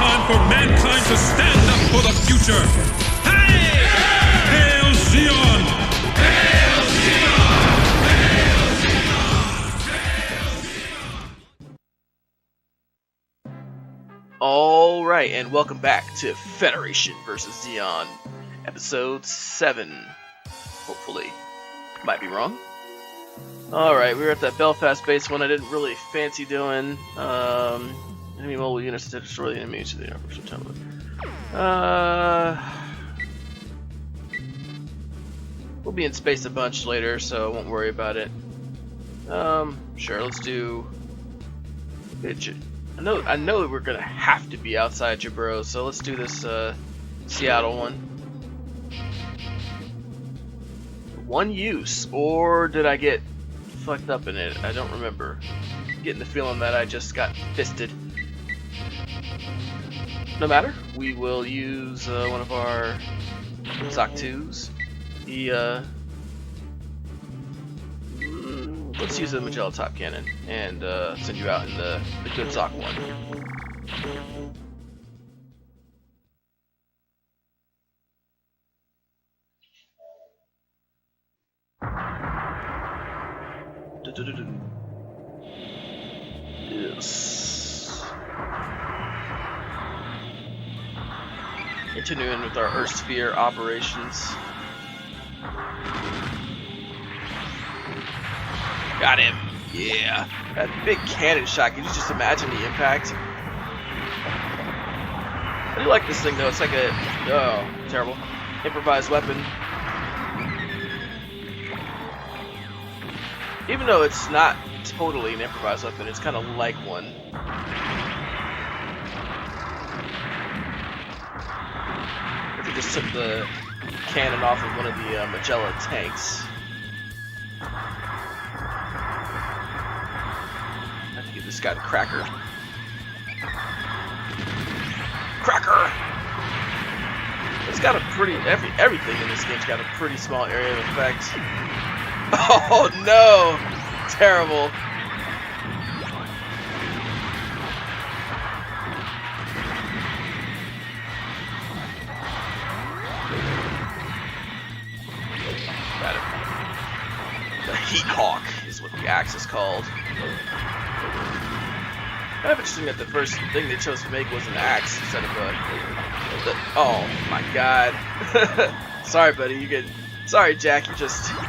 time for mankind to stand up for the future. Hey! Hail Zeon! Hail Zeon! Hail Zeon! Alright, and welcome back to Federation vs. Zeon, episode 7. Hopefully. Might be wrong. Alright, we were at that Belfast base one I didn't really fancy doing. Enemy mobile units to destroy the enemy to the universal template. We'll be in space a bunch later, so I won't worry about it. Sure, let's do... I know we're gonna have to be outside Jabro, so let's do this Seattle one. One use, or did I get fucked up in it? I don't remember. Getting the feeling that I just got fisted. No matter, we will use one of our Zoc 2s. Let's use the Magellan Top Cannon and send you out in the good Zoc one. Yes. Continuing with our Earth Sphere operations. Got him. Yeah. That big cannon shot. Can you just imagine the impact? I do like this thing though. It's like a terrible improvised weapon. Even though it's not totally an improvised weapon, it's kind of like one. If you just took the cannon off of one of the Magellan tanks. I have to give this guy the cracker. Cracker! It's got a pretty... everything in this game's got a pretty small area of effect. Oh no! Terrible. Got it. The Heat Hawk is what the axe is called. Kind of interesting that the first thing they chose to make was an axe instead of a... oh my god. Sorry buddy, you get... Sorry Jack, you're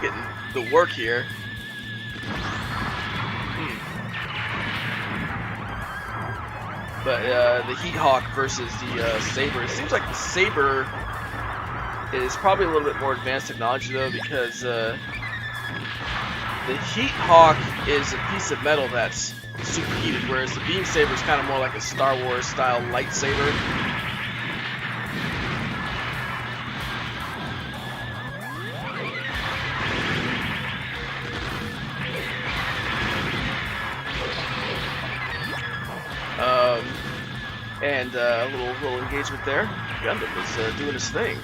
getting the work here. But the Heat Hawk versus the Saber. It seems like the Saber is probably a little bit more advanced technology though, because the Heat Hawk is a piece of metal that's superheated, whereas the Beam Saber is kind of more like a Star Wars style lightsaber. And a little engagement there. Gundam is doing his thing.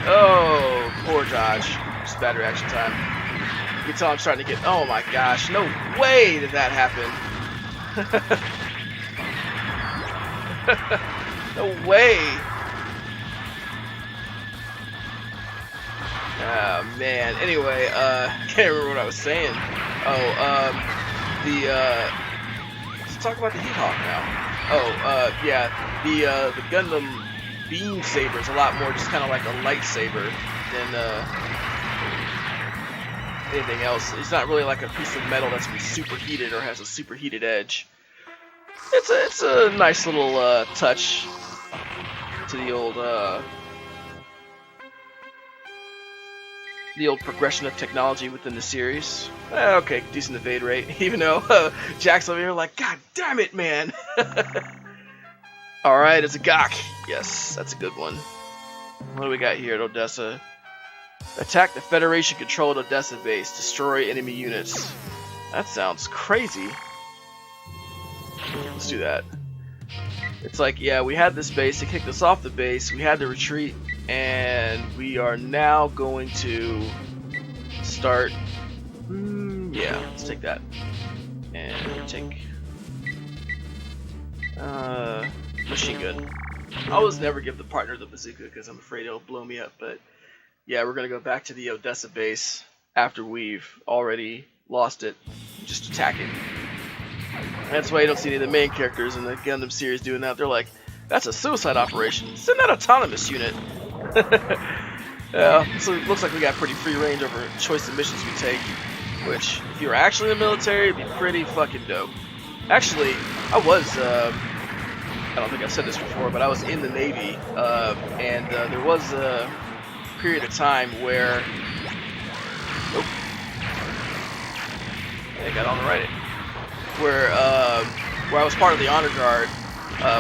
Oh, poor dodge. Just bad reaction time. You can tell I'm starting to get... Oh my gosh, no way did that happen. No way. Oh man. Anyway, can't remember what I was saying. Let's talk about the Heat Hawk now. Yeah, the Gundam Beam Saber is a lot more just kind of like a lightsaber than anything else. It's not really like a piece of metal that's been superheated or has a superheated edge. It's a nice little touch to the old progression of technology within the series. Okay, decent evade rate, even though Jack's over here like, God damn it, man! Alright, it's a Gok. Yes, that's a good one. What do we got here at Odessa? Attack the Federation-controlled Odessa base. Destroy enemy units. That sounds crazy. Let's do that. It's like, yeah, we had this base, they kicked us off the base, we had to retreat, and we are now going to start... yeah, let's take that. And take... Machine gun. I always never give the partner the bazooka because I'm afraid it'll blow me up, but yeah, we're gonna go back to the Odessa base after we've already lost it. Just attack it. That's why you don't see any of the main characters in the Gundam series doing that. They're like, that's a suicide operation. Send that autonomous unit. Yeah, so it looks like we got pretty free range over choice of missions we take, which, if you were actually in the military, it'd be pretty fucking dope. Actually, I don't think I've said this before, but I was in the Navy, and there was a period of time where, I got on the right, where I was part of the honor guard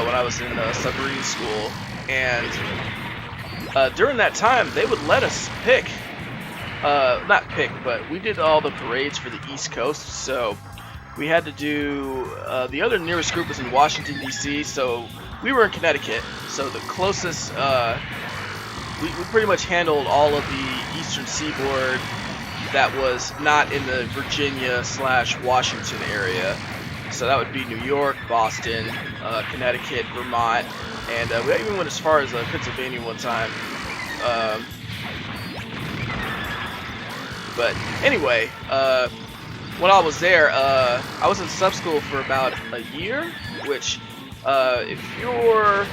when I was in submarine school, and during that time they would let us pick, not pick, but we did all the parades for the East Coast, so we had to do, the other nearest group was in Washington, D.C., so we were in Connecticut, so the closest, we pretty much handled all of the eastern seaboard that was not in the Virginia/Washington area. So that would be New York, Boston, Connecticut, Vermont, and we even went as far as Pennsylvania one time. But anyway, when I was there, I was in sub school for about a year, which if you're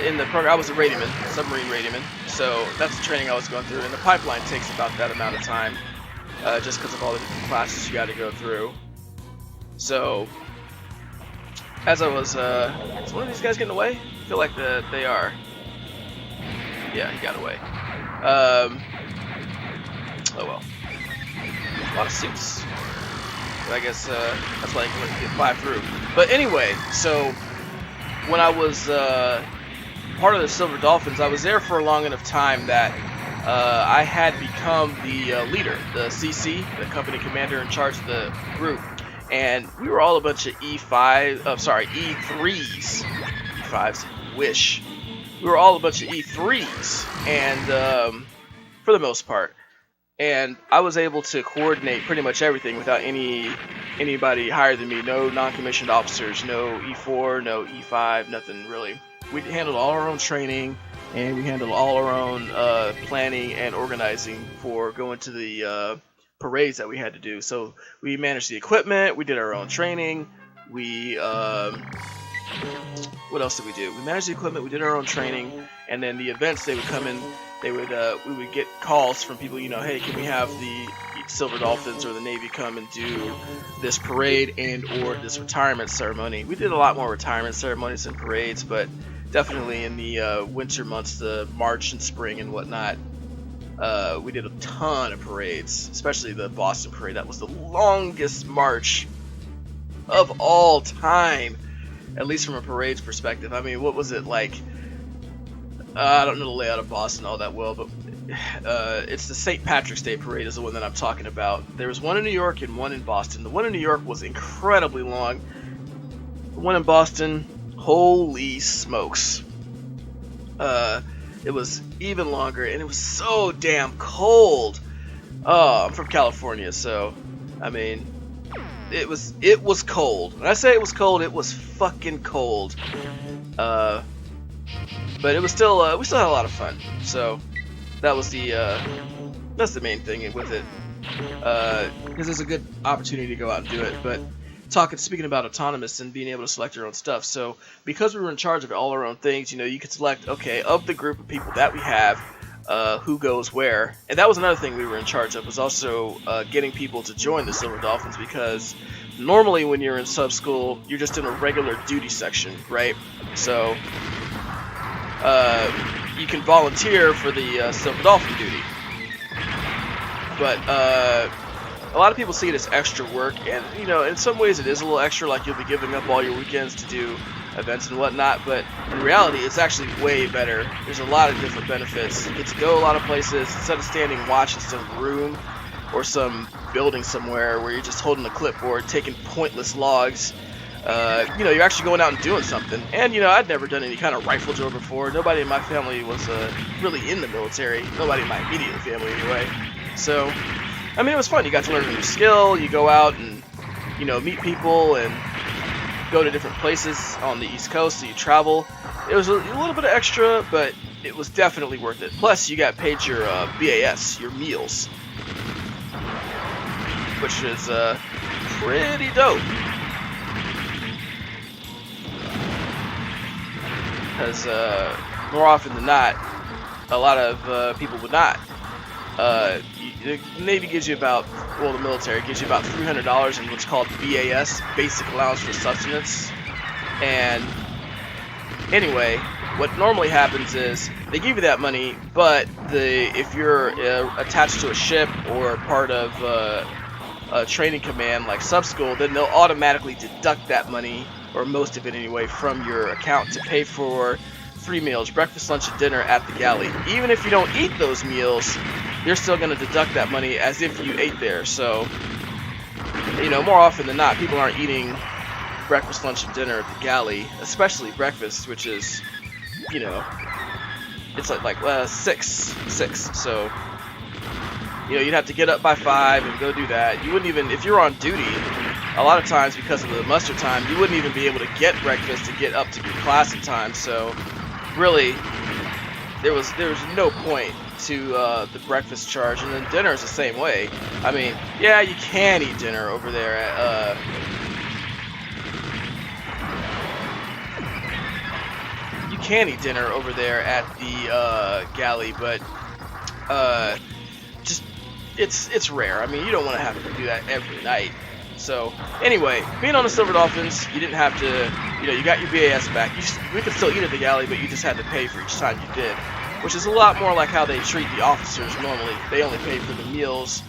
in the program, I was a radioman, submarine radioman, so that's the training I was going through, and the pipeline takes about that amount of time, just because of all the different classes you got to go through. So, as I was, is one of these guys getting away? I feel like they are. Yeah, he got away. Oh well. A lot of suits. But I guess that's why I can fly through. But anyway, so when I was part of the Silver Dolphins, I was there for a long enough time that I had become the leader, the CC, the company commander in charge of the group. And we were all a bunch of E3s. E5s, wish. We were all a bunch of E3s, and for the most part. And I was able to coordinate pretty much everything without anybody higher than me. No non-commissioned officers, no E4, no E5, nothing really. We handled all our own training, and we handled all our own planning and organizing for going to the parades that we had to do. So we managed the equipment, we did our own training, we what else did we do? We managed the equipment, we did our own training, and then the events, they would come in, we would get calls from people, hey, can we have the Silver Dolphins or the Navy come and do this parade and or this retirement ceremony. We did a lot more retirement ceremonies than parades, but definitely in the winter months, the March and spring and whatnot, we did a ton of parades, especially the Boston parade. That was the longest march of all time, at least from a parade's perspective. I mean, what was it like? I don't know the layout of Boston all that well, but it's the St. Patrick's Day parade is the one that I'm talking about. There was one in New York and one in Boston. The one in New York was incredibly long. The one in Boston, holy smokes. It was even longer, and it was so damn cold. Oh, I'm from California, so, I mean, it was cold. When I say it was cold, it was fucking cold. But it was still, we still had a lot of fun. So, that was that's the main thing with it. Because there's a good opportunity to go out and do it. But speaking about autonomous and being able to select your own stuff. So, because we were in charge of all our own things, you could select, okay, of the group of people that we have, who goes where. And that was another thing we were in charge of, was also getting people to join the Silver Dolphins, because normally when you're in sub school, you're just in a regular duty section, right? So, you can volunteer for the Silver Dolphin duty. But, a lot of people see it as extra work, and, in some ways it is a little extra, like you'll be giving up all your weekends to do events and whatnot, but in reality, it's actually way better. There's a lot of different benefits. You get to go a lot of places, instead of standing watch in some room or some building somewhere where you're just holding a clipboard, taking pointless logs. You're actually going out and doing something. And, I'd never done any kind of rifle drill before. Nobody in my family was really in the military. Nobody in my immediate family, anyway. So, I mean, it was fun. You got to learn a new skill. You go out and, meet people and, go to different places on the East Coast, so you travel. It was a little bit of extra, but it was definitely worth it. Plus, you got paid your BAS, your meals, which is pretty dope. Because more often than not, a lot of people would not. The Navy gives you about, well, the military gives you about $300 in what's called BAS, Basic Allowance for Sustenance. And anyway, what normally happens is they give you that money, but if you're attached to a ship or part of a training command like sub-school, then they'll automatically deduct that money, or most of it anyway, from your account to pay for 3 meals, breakfast, lunch, and dinner at the galley. Even if you don't eat those meals, you're still going to deduct that money as if you ate there. So, you know, more often than not, people aren't eating breakfast, lunch, and dinner at the galley, especially breakfast, which is, you know, it's like 6. So, you know, you'd have to get up by 5 and go do that. You wouldn't even, if you're on duty, a lot of times because of the muster time, you wouldn't even be able to get breakfast to get up to your class in time. So, really, there was no point to the breakfast charge. And then dinner is the same way. I mean, yeah, you can eat dinner over there at the galley, but just it's rare. I mean, you don't want to have to do that every night. So anyway, being on the Silver Dolphins, you didn't have to, you know, you got your BAS back. We could still eat at the galley, but you just had to pay for each time you did, which is a lot more like how they treat the officers normally. They only pay for the meals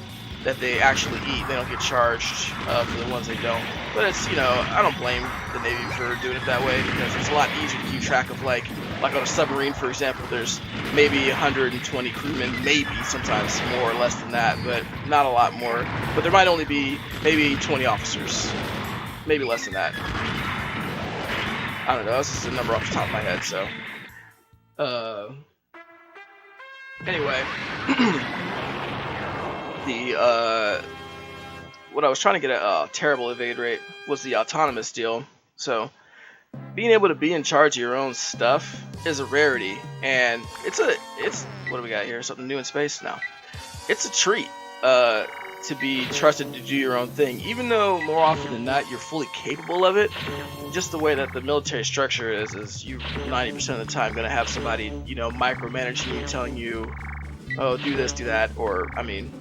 that they actually eat. They don't get charged for the ones they don't. But it's, you know, I don't blame the Navy for doing it that way, because it's a lot easier to keep track of, like on a submarine, for example, there's maybe 120 crewmen, maybe sometimes more or less than that, but not a lot more. But there might only be maybe 20 officers, maybe less than that. I don't know, that's just a number off the top of my head, so. Anyway. What I was trying to get at, terrible evade rate, was the autonomous deal. So, being able to be in charge of your own stuff is a rarity, and it's what do we got here? Something new in space? No. It's a treat to be trusted to do your own thing, even though more often than not you're fully capable of it. Just the way that the military structure is you 90% of the time going to have somebody, you know, micromanaging you, telling you, oh, do this, do that, or, I mean,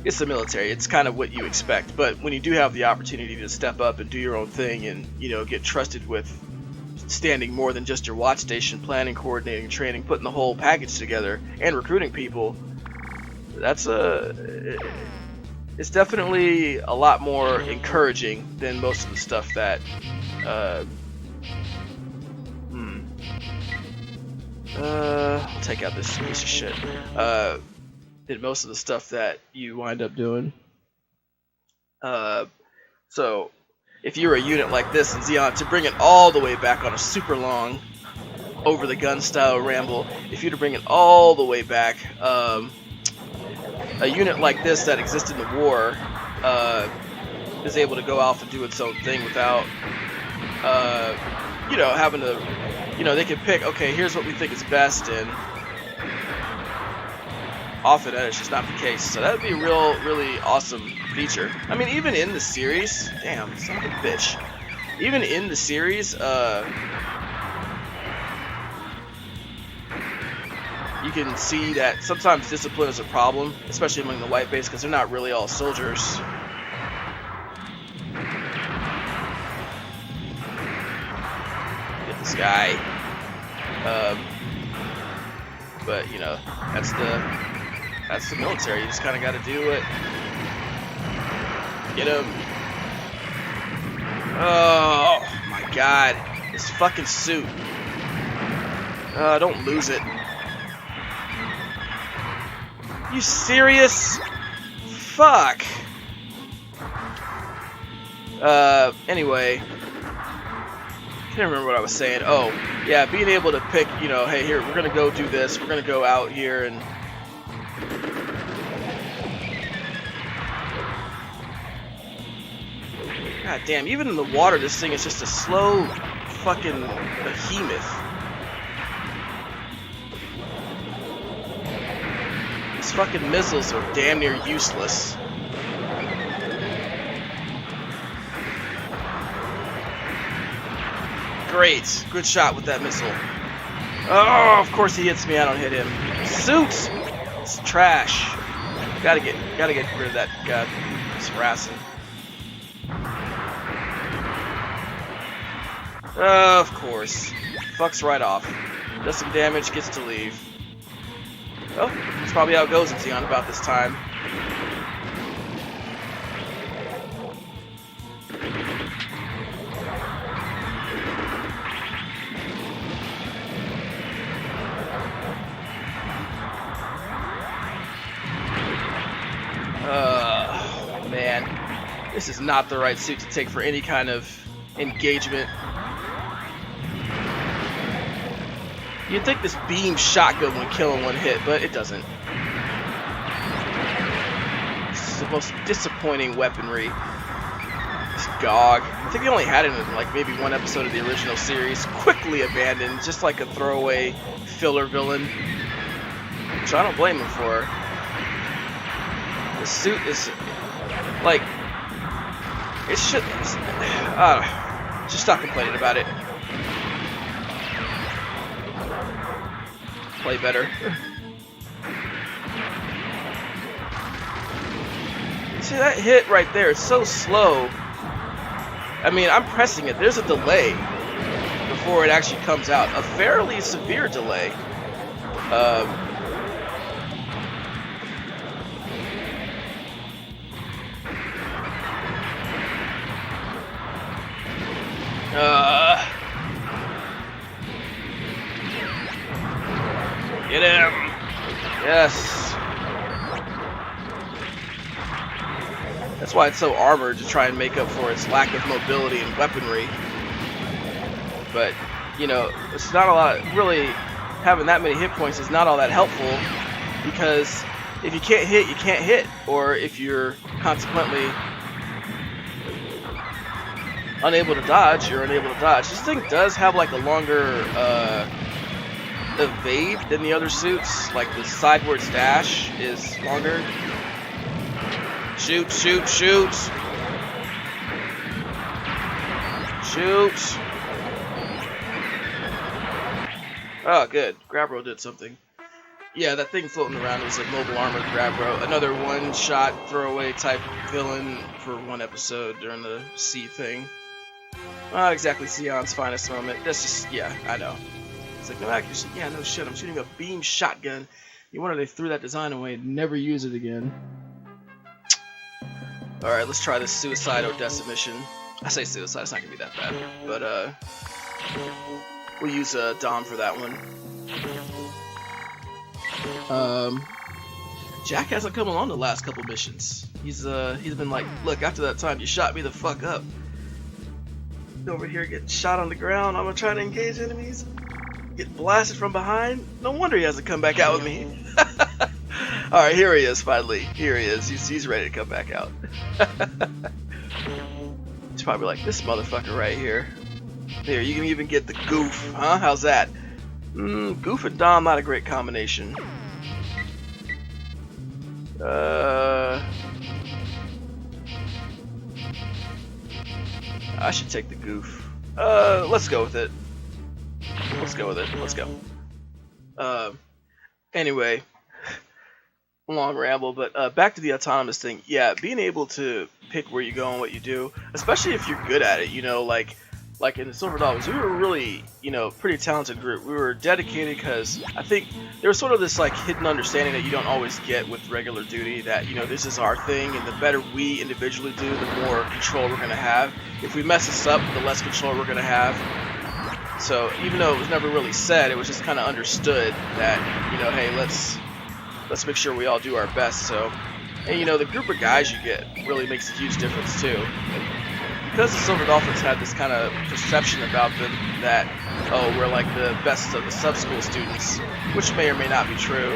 it's the military, it's kind of what you expect. But when you do have the opportunity to step up and do your own thing and, you know, get trusted with standing more than just your watch station, planning, coordinating, training, putting the whole package together, and recruiting people, that's it's definitely a lot more encouraging than most of the stuff that I'll take out this piece of shit. Than most of the stuff that you wind up doing. So if you're a unit like this in Zeon, to bring it all the way back on a super long over the gun style ramble, if you were to bring it all the way back, a unit like this that exists in the war is able to go off and do its own thing without you know, having to, you know, they can pick, okay, here's what we think is best, and often that is just not the case. So that would be a really awesome feature. I mean, even in the series, damn, son of a bitch. Even in the series, you can see that sometimes discipline is a problem, especially among the white base, because they're not really all soldiers. Get this guy. But you know, that's the military. You just kind of got to do it. Get him. Oh my god, this fucking suit. Don't lose it. You serious? Fuck. Anyway. Can't remember what I was saying. Oh, yeah, being able to pick, you know, hey, here, we're gonna go do this, we're gonna go out here and God damn, even in the water, this thing is just a slow fucking behemoth. These fucking missiles are damn near useless. Great. Good shot with that missile. Oh, of course he hits me. I don't hit him. Suit! It's trash. Gotta get rid of that guy. It's harassing. Of course. Fucks right off. Does some damage, gets to leave. Well, that's probably how it goes in Zeon about this time. Man, this is not the right suit to take for any kind of engagement. You'd think this beam shotgun would kill in one hit, but it doesn't. This is the most disappointing weaponry. This GOG. I think they only had it in like maybe one episode of the original series. Quickly abandoned, just like a throwaway filler villain. Which I don't blame him for. The suit is like, it should. Just stop complaining about it. Play better. See that hit right there? It's so slow. I mean, I'm pressing it. There's a delay before it actually comes out. A fairly severe delay. Get him! Yes! That's why it's so armored, to try and make up for its lack of mobility and weaponry. But, you know, it's not a lot, really, having that many hit points is not all that helpful, because if you can't hit, you can't hit. Or if you're consequently unable to dodge, you're unable to dodge. This thing does have like a longer evade than the other suits. Like the sidewards dash is longer. Shoot, shoot, shoot. Shoot. Oh, good. Grabro did something. Yeah, that thing floating around was a mobile armored Grabro. Another one-shot throwaway type villain for one episode during the sea thing. Not exactly Zeon's finest moment. That's just, yeah, I know. It's like, no accuracy. Yeah, no shit. I'm shooting a beam shotgun. You wonder they threw that design away and never use it again. Alright, let's try this Suicide Odessa mission. I say suicide, it's not gonna be that bad. But, we'll use Dom for that one. Jack hasn't come along the last couple missions. He's been like, look, after that time you shot me the fuck up. Over here getting shot on the ground. I'm gonna try to engage enemies. Get blasted from behind. No wonder he hasn't come back out with me. Alright, here he is finally. Here he is. He's ready to come back out. He's probably like, this motherfucker right here. Here, you can even get the Goof, huh? How's that? Goof and Dom, not a great combination. I should take the Goof. Let's go with it. Let's go with it. Let's go. Anyway, long ramble, but back to the autonomous thing. Yeah, being able to pick where you go and what you do, especially if you're good at it, you know, like in the Silver Dolphins, we were really, you know, pretty talented group. We were dedicated because I think there was sort of this like hidden understanding that you don't always get with regular duty, that, you know, this is our thing, and the better we individually do, the more control we're going to have. If we mess this up, the less control we're going to have. So even though it was never really said, it was just kind of understood that, you know, hey, let's make sure we all do our best. So, and you know, the group of guys you get really makes a huge difference too. Because the Silver Dolphins had this kind of perception about them that, oh, we're like the best of the sub-school students, which may or may not be true.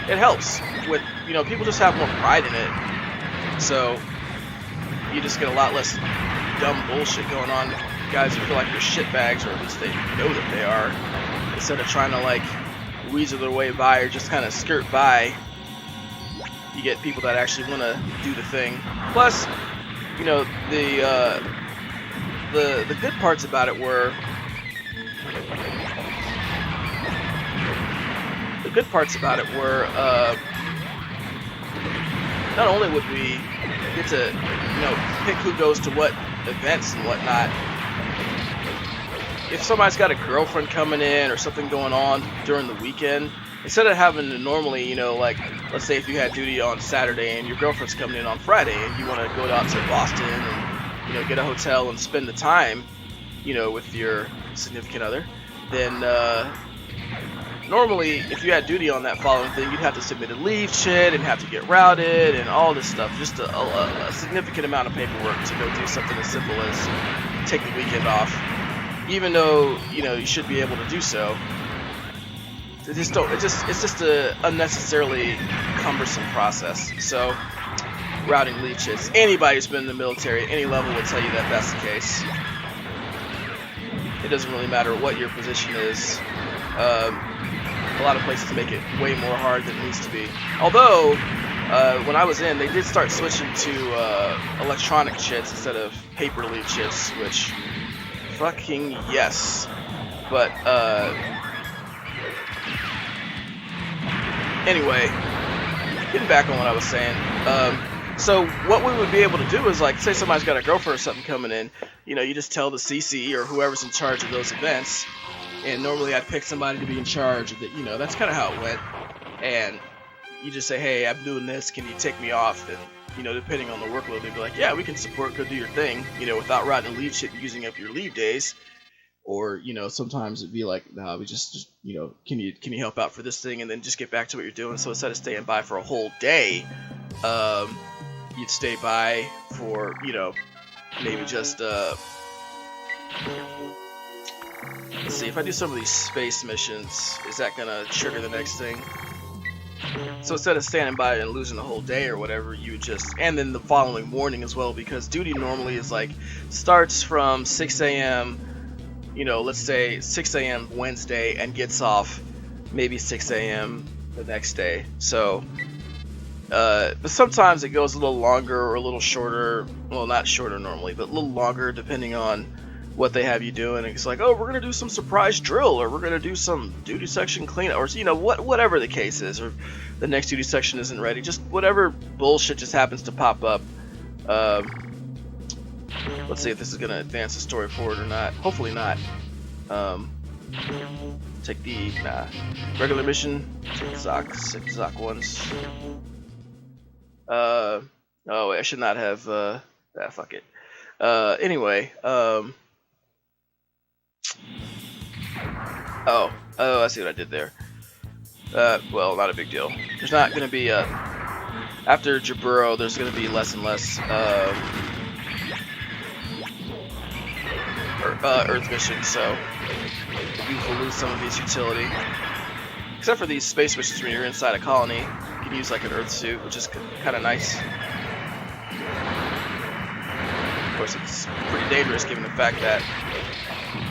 It helps with, you know, people just have more pride in it. So you just get a lot less dumb bullshit going on. Guys who feel like they're shitbags, or at least they know that they are, instead of trying to like weasel their way by or just kind of skirt by. You get people that actually want to do the thing. Plus, you know, the good parts about it were not only would we get to, you know, pick who goes to what events and whatnot. If somebody's got a girlfriend coming in or something going on during the weekend, instead of having to normally, you know, like, let's say if you had duty on Saturday and your girlfriend's coming in on Friday and you want to go out to Boston and, you know, get a hotel and spend the time, you know, with your significant other, then normally if you had duty on that following thing, you'd have to submit a leave shit and have to get routed and all this stuff. Just a significant amount of paperwork to go do something as simple as take the weekend off. Even though, you know, you should be able to do so, it's just a unnecessarily cumbersome process. So, routing leave shits. Anybody who's been in the military at any level will tell you that that's the case. It doesn't really matter what your position is. A lot of places make it way more hard than it needs to be. Although, when I was in, they did start switching to electronic shits instead of paper leave shits, which, fucking yes. But, anyway, getting back on what I was saying. So what we would be able to do is, like, say somebody's got a girlfriend or something coming in, you know, you just tell the CC or whoever's in charge of those events, and normally I'd pick somebody to be in charge of it, you know, that's kind of how it went, and you just say, hey, I'm doing this, can you take me off? And, you know, depending on the workload, they'd be like, yeah, we can support, go do your thing, you know, without routing leave shit and using up your leave days. Or, you know, sometimes it'd be like, nah, we just you know, can you help out for this thing and then just get back to what you're doing. So instead of staying by for a whole day, you'd stay by for, you know, maybe just, let's see, if I do some of these space missions, is that gonna trigger the next thing? So instead of standing by and losing the whole day or whatever, you just, and then the following morning as well, because duty normally is like, starts from 6 a.m., you know, let's say 6 a.m. Wednesday and gets off maybe 6 a.m. the next day. So, but sometimes it goes a little longer or a little shorter. Well, not shorter normally, but a little longer depending on what they have you doing. It's like, oh, we're gonna do some surprise drill, or we're gonna do some duty section cleanup, or, you know, whatever the case is, or the next duty section isn't ready. Just whatever bullshit just happens to pop up. Let's see if this is gonna advance the story forward or not. Hopefully not. Take the regular mission. Take Zoc ones. Oh wait, I should not have. Fuck it. Anyway. Oh, I see what I did there. Well, not a big deal. There's not gonna be after Jaburo, there's gonna be less and less Earth missions, so we will lose some of his utility. Except for these space missions when you're inside a colony, you can use like an Earth suit, which is kind of nice. Of course, it's pretty dangerous given the fact that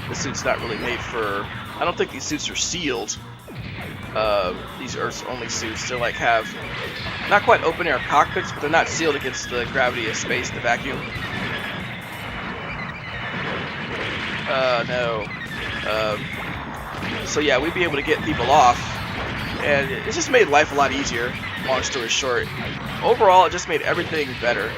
the suit's not really made for. I don't think these suits are sealed. These Earth-only suits, they're like have not quite open-air cockpits, but they're not sealed against the gravity of space, the vacuum. No. So yeah, we'd be able to get people off, and it just made life a lot easier, long story short. Overall, it just made everything better.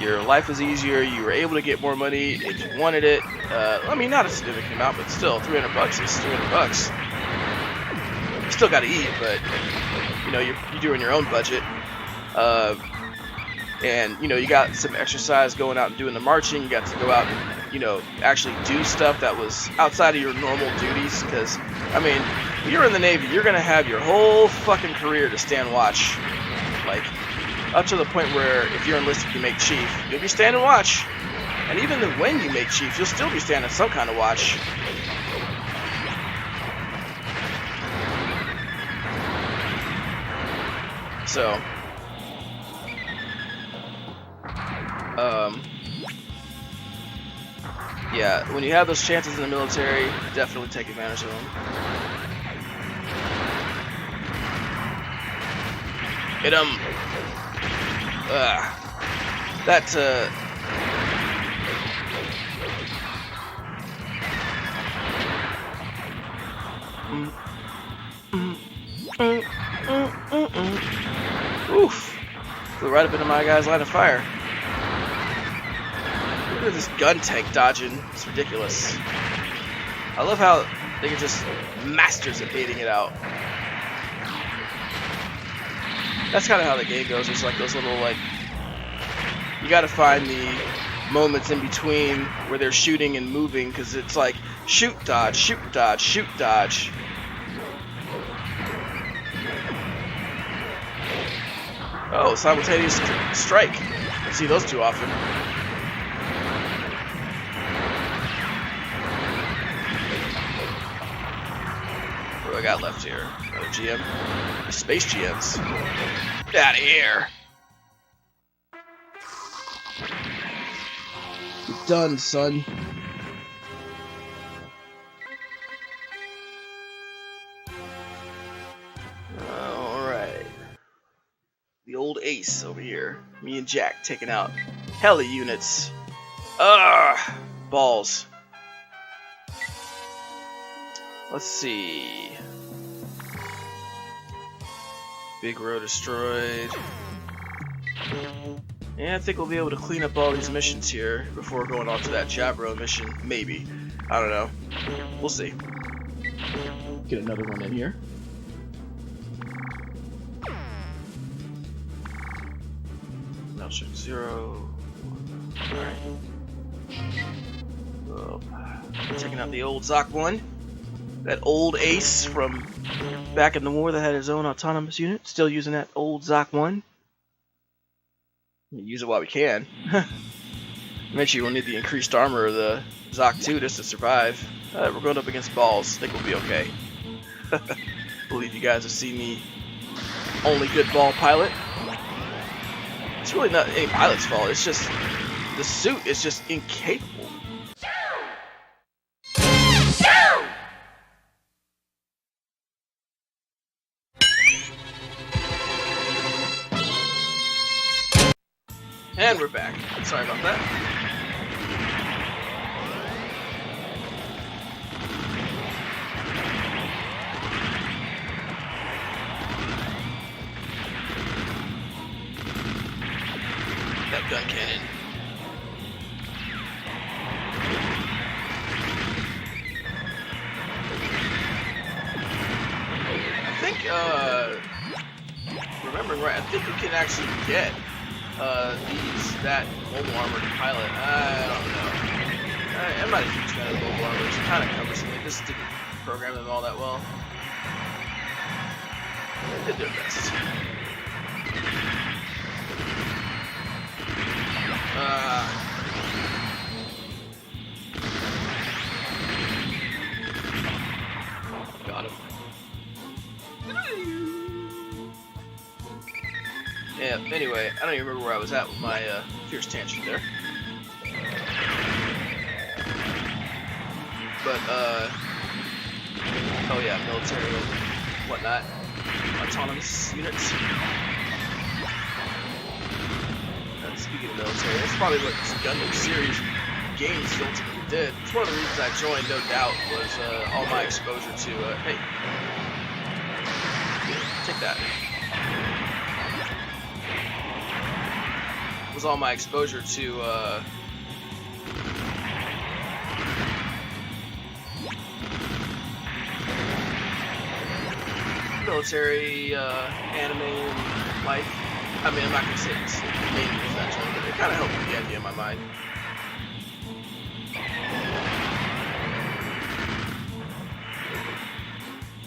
Your life was easier, you were able to get more money if you wanted it. I mean, not a significant amount, but still, $300 is $300. You still gotta eat, but, you know, you're doing your own budget. And, you know, you got some exercise going out and doing the marching. You got to go out and, you know, actually do stuff that was outside of your normal duties. Because, I mean, if you're in the Navy, you're going to have your whole fucking career to stand watch. Like, up to the point where if you're enlisted, you make chief, you'll be standing watch. And even when you make chief, you'll still be standing some kind of watch. So, Yeah, when you have those chances in the military, definitely take advantage of them. Hit him! Oof! Flew right up into my guy's line of fire. Look at this gun tank dodging. It's ridiculous. I love how they are just masters at baiting it out. That's kind of how the game goes. It's like those little, like, you gotta find the moments in between where they're shooting and moving, because it's like shoot, dodge, shoot, dodge, shoot, dodge. Oh, simultaneous strike. I see those too often. What do I got left here? Another GM? Space GMs. Get out of here. You're done, son. Alright. The old ace over here. Me and Jack taking out heli units. Ugh! Balls. Let's see. Big row destroyed. Yeah, I think we'll be able to clean up all these missions here before going on to that Jabro mission. Maybe. I don't know. We'll see. Get another one in here. Melchuk 0. Alright. Oh, checking out the old Zoc 1. That old ace from back in the war that had his own autonomous unit. Still using that old Zoc 1. Use it while we can. Eventually we'll need the increased armor of the Zoc 2 just to survive. We're going up against balls. I think we'll be okay. Believe you guys have seen the only good ball pilot. It's really not any pilot's fault. It's just the suit is just incapable. And we're back. Sorry about that. That gun cannon. I think, remembering right, I think we can actually get that mobile armored pilot. I don't know. I'm not a huge fan of the mobile armor. It's kind of cumbersome. They just didn't program them all that well. They did their best. Got him. Yeah, anyway, I don't even remember where I was at with my fierce tangent there. But, oh yeah, military and whatnot. Autonomous units. Speaking of military, that's probably what this Gundam series games ultimately did. It's one of the reasons I joined, no doubt, was all my exposure to, hey, take that. Was all my exposure to military anime and life. I mean, I'm not gonna say it's mainly essential, but it kind of helped with the idea in my mind.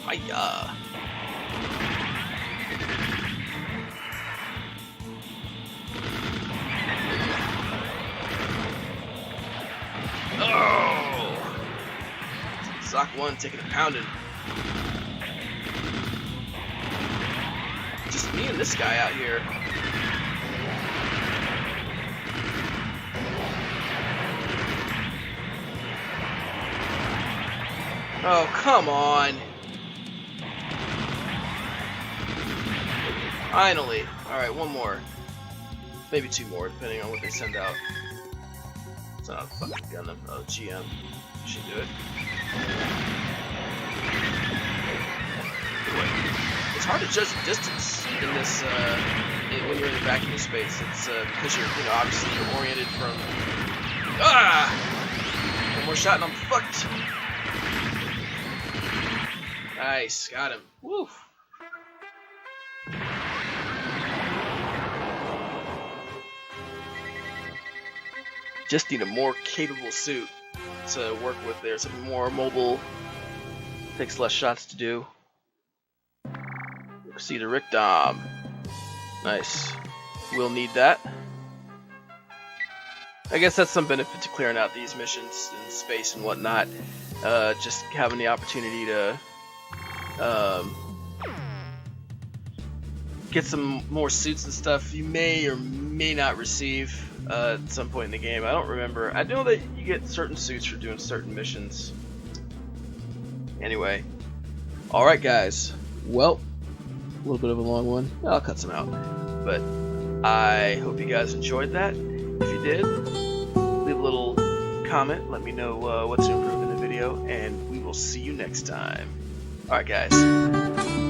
Hiya. Oh! Zoc 1 taking a pounding. Just me and this guy out here. Oh, come on. Finally. Alright, one more. Maybe two more, depending on what they send out. It's not a fucking Gundam. Oh, GM. Should do it. It's hard to judge the distance in this, when you're in the vacuum of space. It's, because you're, obviously you're oriented from... Ah! One more shot and I'm fucked. Nice, got him. Woo! Just need a more capable suit to work with there. Something more mobile. Takes less shots to do. Proceed to Rickdom. Nice. We'll need that. I guess that's some benefit to clearing out these missions in space and whatnot. Just having the opportunity to get some more suits and stuff you may or may not receive at some point in the game. I don't remember. I know that you get certain suits for doing certain missions. Anyway. Alright, guys. Well, a little bit of a long one. I'll cut some out. But I hope you guys enjoyed that. If you did, leave a little comment. Let me know what's to improve in the video. And we will see you next time. Alright, guys.